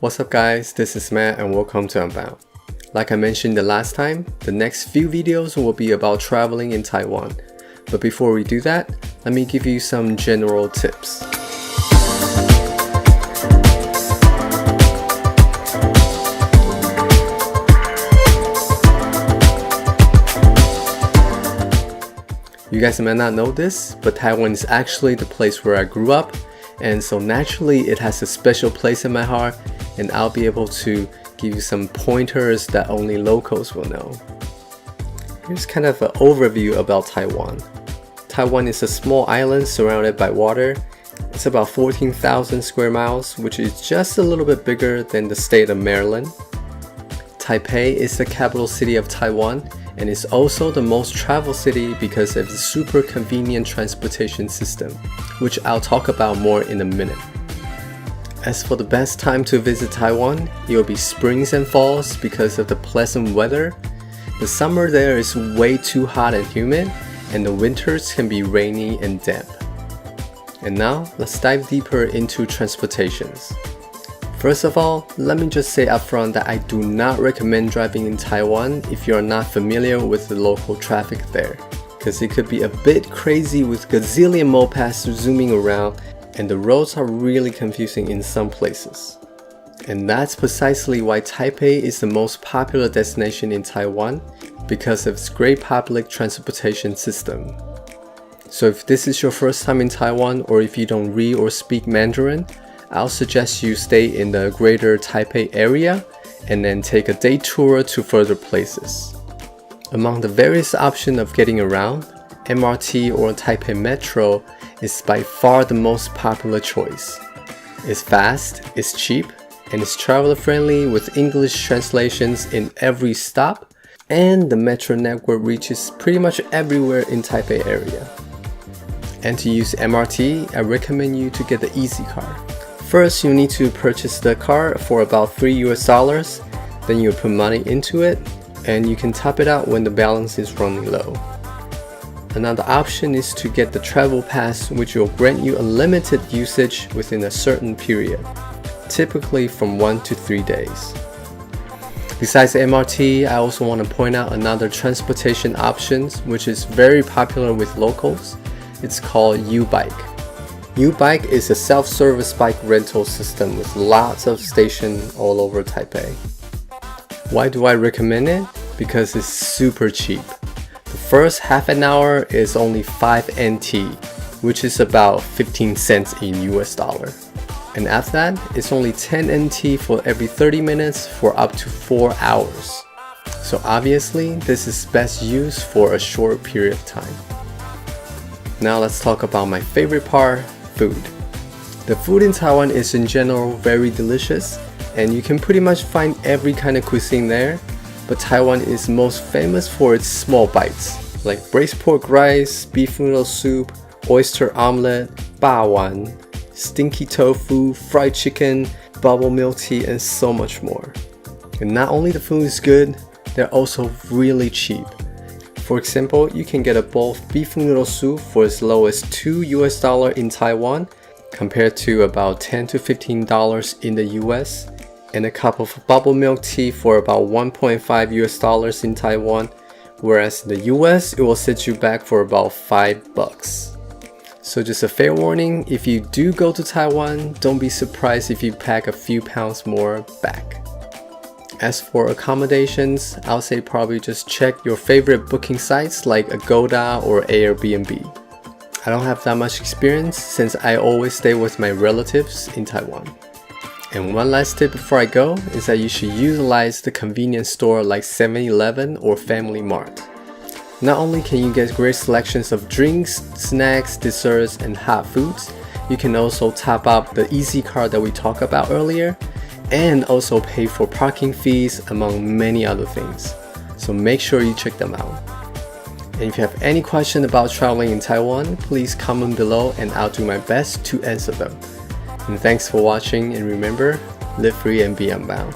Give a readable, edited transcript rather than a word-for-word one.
What's up guys, this is Matt and welcome to Unbound. Like I mentioned the last time, the next few videos will be about traveling in Taiwan. But before we do that, let me give you some general tips. You guys might not know this, but Taiwan is actually the place where I grew up, and so naturally it has a special place in my heart, and I'll be able to give you some pointers that only locals will know. Here's kind of an overview about Taiwan. Taiwan is a small island surrounded by water. It's about 14,000 square miles, which is just a little bit bigger than the state of Maryland. Taipei is the capital city of Taiwan, and it's also the most traveled city because of the super convenient transportation system, which I'll talk about more in a minute. As for the best time to visit Taiwan, it will be springs and falls because of the pleasant weather. The summer there is way too hot and humid, and the winters can be rainy and damp. And now, let's dive deeper into transportations. First of all, let me just say upfront that I do not recommend driving in Taiwan if you are not familiar with the local traffic there, because it could be a bit crazy with gazillion mopeds zooming around, and the roads are really confusing in some places. And that's precisely why Taipei is the most popular destination in Taiwan, because of its great public transportation system. So if this is your first time in Taiwan, or if you don't read or speak Mandarin, I'll suggest you stay in the greater Taipei area and then take a day tour to further places. Among the various options of getting around, MRT or Taipei Metro is by far the most popular choice. It's fast, it's cheap, and it's traveler friendly with English translations in every stop, and the metro network reaches pretty much everywhere in Taipei area. And to use MRT, I recommend you to get the Easy Card. First, you need to purchase the card for about $3 US, then you put money into it, and you can top it out when the balance is running low. Another option is to get the travel pass, which will grant you unlimited usage within a certain period, typically from 1 to 3 days. Besides MRT, I also want to point out another transportation option which is very popular with locals. It's called U-Bike. U-Bike is a self-service bike rental system with lots of stations all over Taipei. Why do I recommend it? Because it's super cheap. The first half an hour is only 5 NT, which is about 15 cents in US dollar. And after that, it's only 10 NT for every 30 minutes for up to 4 hours. So obviously, this is best used for a short period of time. Now let's talk about my favorite part, food. The food in Taiwan is in general very delicious, and you can pretty much find every kind of cuisine there, but Taiwan is most famous for its small bites, like braised pork rice, beef noodle soup, oyster omelette, bawang, stinky tofu, fried chicken, bubble milk tea, and so much more. And not only the food is good, they're also really cheap. For example, you can get a bowl of beef noodle soup for as low as $2 US in Taiwan, compared to about $10 to $15 in the US, and a cup of bubble milk tea for about $1.5 US in Taiwan, whereas in the US, it will set you back for about $5. So just a fair warning, if you do go to Taiwan, don't be surprised if you pack a few pounds more back. As for accommodations, I'll say probably just check your favorite booking sites like Agoda or Airbnb. I don't have that much experience since I always stay with my relatives in Taiwan. And one last tip before I go is that you should utilize the convenience store like 7-Eleven or Family Mart. Not only can you get great selections of drinks, snacks, desserts, and hot foods, you can also top up the Easy Card that we talked about earlier, and also pay for parking fees among many other things. So make sure you check them out. And if you have any question about traveling in Taiwan, please comment below and I'll do my best to answer them. And thanks for watching, and remember, live free and be unbound.